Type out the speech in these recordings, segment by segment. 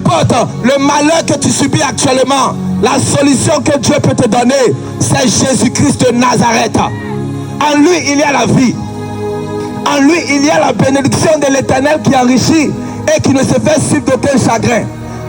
importe le malheur que tu subis actuellement, la solution que Dieu peut te donner, c'est Jésus-Christ de Nazareth. En lui, il y a la vie. En lui, il y a la bénédiction de l'Éternel qui enrichit et qui ne se fait suivre d'aucun chagrin.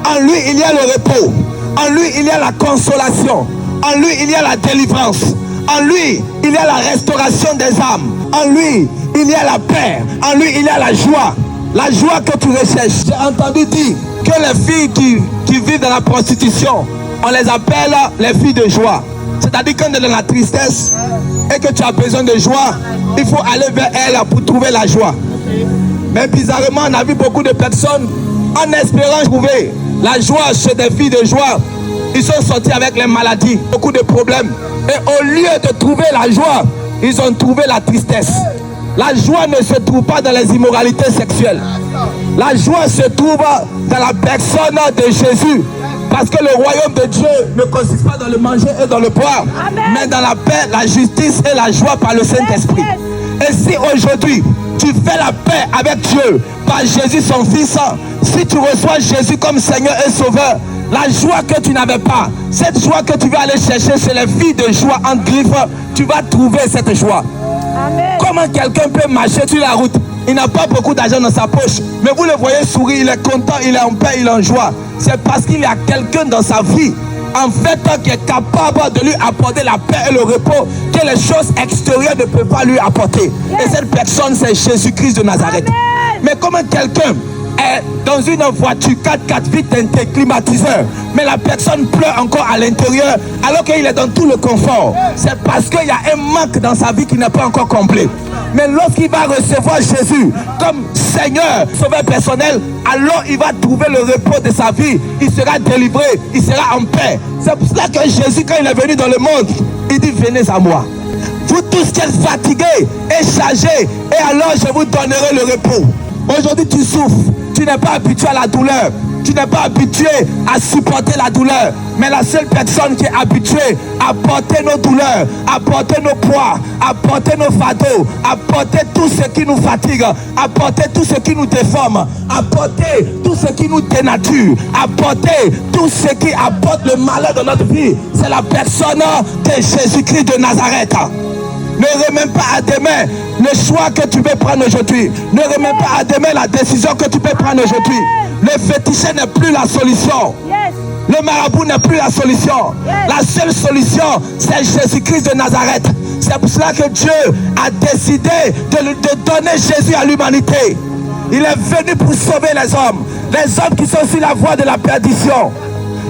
En lui, il y a le repos. En lui, il y a la consolation. En lui, il y a la délivrance. En lui, il y a la restauration des âmes. En lui, il y a la paix. En lui, il y a la joie. La joie que tu recherches. J'ai entendu dire que les filles qui vivent dans la prostitution, on les appelle les filles de joie. C'est-à-dire quand tu es dans la tristesse et que tu as besoin de joie, il faut aller vers elle pour trouver la joie. Mais bizarrement, on a vu beaucoup de personnes en espérant trouver la joie chez des filles de joie. Ils sont sortis avec les maladies, beaucoup de problèmes. Et au lieu de trouver la joie, ils ont trouvé la tristesse. La joie ne se trouve pas dans les immoralités sexuelles. La joie se trouve dans la personne de Jésus. Parce que le royaume de Dieu ne consiste pas dans le manger et dans le boire, mais dans la paix, la justice et la joie par le Saint-Esprit. Et si aujourd'hui, tu fais la paix avec Dieu par Jésus son Fils, si tu reçois Jésus comme Seigneur et Sauveur, la joie que tu n'avais pas, cette joie que tu vas aller chercher chez les filles de joie en griffe, tu vas trouver cette joie. Amen. Comment quelqu'un peut marcher sur la route? Il n'a pas beaucoup d'argent dans sa poche, mais vous le voyez sourire, il est content, il est en paix, il est en joie. C'est parce qu'il y a quelqu'un dans sa vie, en fait, qui est capable de lui apporter la paix et le repos que les choses extérieures ne peuvent pas lui apporter. Et cette personne, c'est Jésus-Christ de Nazareth. Amen. Mais comment quelqu'un est dans une voiture 4x4 vite teintée, climatiseur, mais la personne pleure encore à l'intérieur alors qu'il est dans tout le confort? C'est parce qu'il y a un manque dans sa vie qui n'est pas encore complet. Mais lorsqu'il va recevoir Jésus comme Seigneur, Sauveur personnel, alors il va trouver le repos de sa vie. Il sera délivré, il sera en paix. C'est pour cela que Jésus, quand il est venu dans le monde, il dit: venez à moi. Vous tous qui êtes fatigués et chargés, et alors je vous donnerai le repos. Aujourd'hui tu souffres, tu n'es pas habitué à la douleur. Tu n'es pas habitué à supporter la douleur. Mais la seule personne qui est habituée à porter nos douleurs, à porter nos poids, à porter nos fardeaux, à porter tout ce qui nous fatigue, à porter tout ce qui nous déforme, à porter tout ce qui nous dénature, à porter tout ce qui apporte le malheur dans notre vie, c'est la personne de Jésus-Christ de Nazareth. Ne remets pas à demain le choix que tu veux prendre aujourd'hui. Ne remets pas à demain la décision que tu peux prendre aujourd'hui. Le fétiche n'est plus la solution. Le marabout n'est plus la solution. La seule solution, c'est Jésus-Christ de Nazareth. C'est pour cela que Dieu a décidé de donner Jésus à l'humanité. Il est venu pour sauver les hommes qui sont sur la voie de la perdition.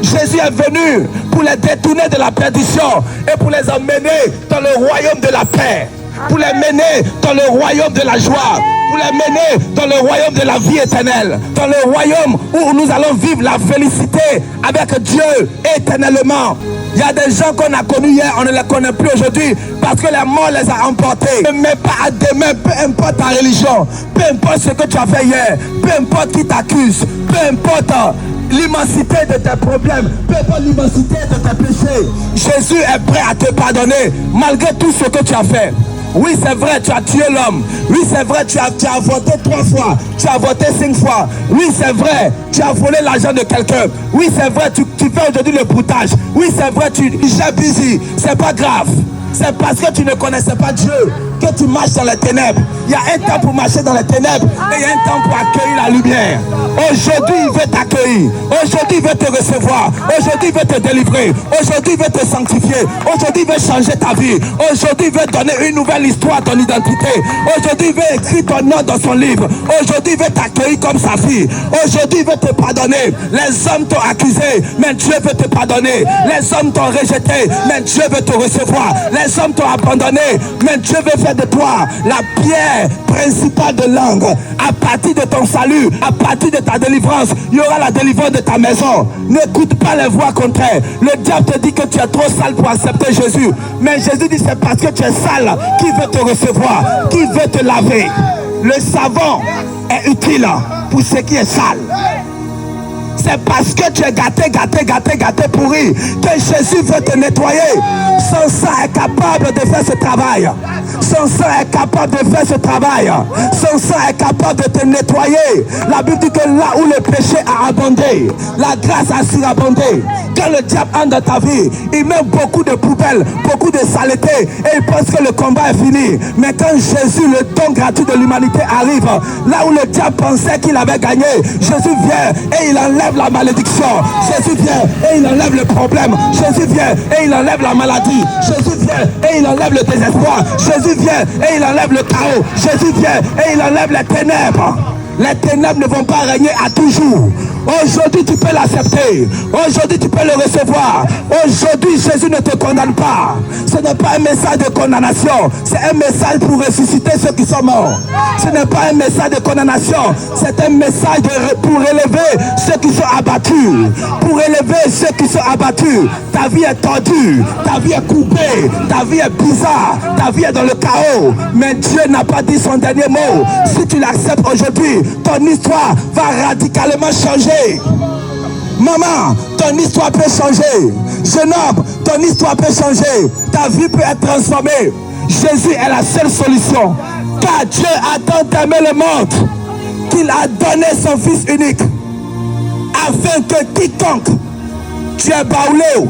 Jésus est venu pour les détourner de la perdition et pour les emmener dans le royaume de la paix, pour les mener dans le royaume de la joie, pour les mener dans le royaume de la vie éternelle, dans le royaume où nous allons vivre la félicité avec Dieu éternellement. Il y a des gens qu'on a connus hier, on ne les connaît plus aujourd'hui parce que la mort les a emportés. Ne mets pas à demain, peu importe ta religion, peu importe ce que tu as fait hier, peu importe qui t'accuse, peu importe l'immensité de tes problèmes, peu importe l'immensité de tes péchés. Jésus est prêt à te pardonner malgré tout ce que tu as fait. Oui, c'est vrai, tu as tué l'homme. Oui, c'est vrai, tu as voté 3 fois. Tu as voté 5 fois. Oui, c'est vrai, tu as volé l'argent de quelqu'un. Oui, c'est vrai, tu fais aujourd'hui le broutage. Oui, c'est vrai, tu es busy. C'est pas grave. C'est parce que tu ne connaissais pas Dieu que tu marches dans les ténèbres. Il y a un temps pour marcher dans les ténèbres et il y a un temps pour accueillir la lumière. Aujourd'hui, il veut t'accueillir. Aujourd'hui, il veut te recevoir. Aujourd'hui, il veut te délivrer. Aujourd'hui, il veut te sanctifier. Aujourd'hui, il veut changer ta vie. Aujourd'hui, il veut donner une nouvelle histoire à ton identité. Aujourd'hui, il veut écrire ton nom dans son livre. Aujourd'hui, il veut t'accueillir comme sa fille. Aujourd'hui, il veut te pardonner. Les hommes t'ont accusé, mais Dieu veut te pardonner. Les hommes t'ont rejeté, mais Dieu veut te recevoir. Les hommes t'ont abandonné, mais Dieu veut faire de toi la pierre principale de l'angle. À partir de ton salut, à partir de ta délivrance, il y aura la délivrance de ta maison. N'écoute pas les voix contraires. Le diable te dit que tu es trop sale pour accepter Jésus. Mais Jésus dit c'est parce que tu es sale qu'il veut te recevoir, qu'il veut te laver. Le savon est utile pour ce qui est sale. C'est parce que tu es gâté, pourri, que Jésus veut te nettoyer. Son sang est capable de faire ce travail. Son sang est capable de faire ce travail. Son sang est capable de te nettoyer. La Bible dit que là où le péché a abondé, la grâce a surabondé. Quand le diable entre dans ta vie, il met beaucoup de poubelles, beaucoup de saleté, et il pense que le combat est fini. Mais quand Jésus, le don gratuit de l'humanité, arrive, là où le diable pensait qu'il avait gagné, Jésus vient et il enlève la malédiction. Jésus vient et il enlève le problème. Jésus vient et il enlève la maladie. Jésus vient et il enlève le désespoir. Jésus vient et il enlève le chaos. Jésus vient et il enlève les ténèbres. Les ténèbres ne vont pas régner à toujours. Aujourd'hui, tu peux l'accepter. Aujourd'hui, tu peux le recevoir. Aujourd'hui, Jésus ne te condamne pas. Ce n'est pas un message de condamnation. C'est un message pour ressusciter ceux qui sont morts. Ce n'est pas un message de condamnation. C'est un message pour élever ceux qui sont abattus. Pour élever ceux qui sont abattus. Ta vie est tordue. Ta vie est coupée. Ta vie est bizarre. Ta vie est dans le chaos. Mais Dieu n'a pas dit son dernier mot. Si tu l'acceptes aujourd'hui, ton histoire va radicalement changer. Maman, ton histoire peut changer. Jeune homme, ton histoire peut changer. Ta vie peut être transformée. Jésus est la seule solution. Car Dieu a tant aimé le monde qu'il a donné son Fils unique, afin que quiconque, tu es baoulé,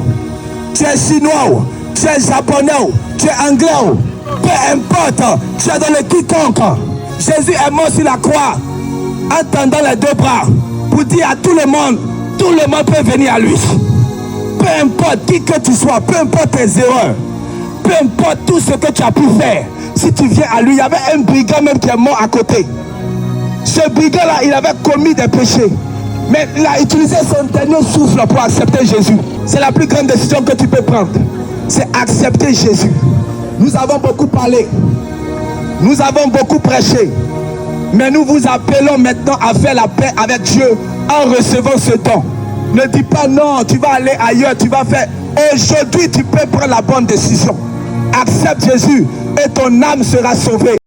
tu es chinois, tu es japonais, tu es anglais, peu importe, tu es dans le quiconque. Jésus est mort sur la croix en tendant les deux bras pour dire à tout le monde peut venir à lui. Peu importe qui que tu sois, peu importe tes erreurs, peu importe tout ce que tu as pu faire, si tu viens à lui, il y avait un brigand même qui est mort à côté. Ce brigand-là, il avait commis des péchés, mais il a utilisé son dernier souffle pour accepter Jésus. C'est la plus grande décision que tu peux prendre, c'est accepter Jésus. Nous avons beaucoup parlé, nous avons beaucoup prêché, mais nous vous appelons maintenant à faire la paix avec Dieu en recevant ce don. Ne dis pas non, tu vas aller ailleurs, tu vas faire. Aujourd'hui, tu peux prendre la bonne décision. Accepte Jésus et ton âme sera sauvée.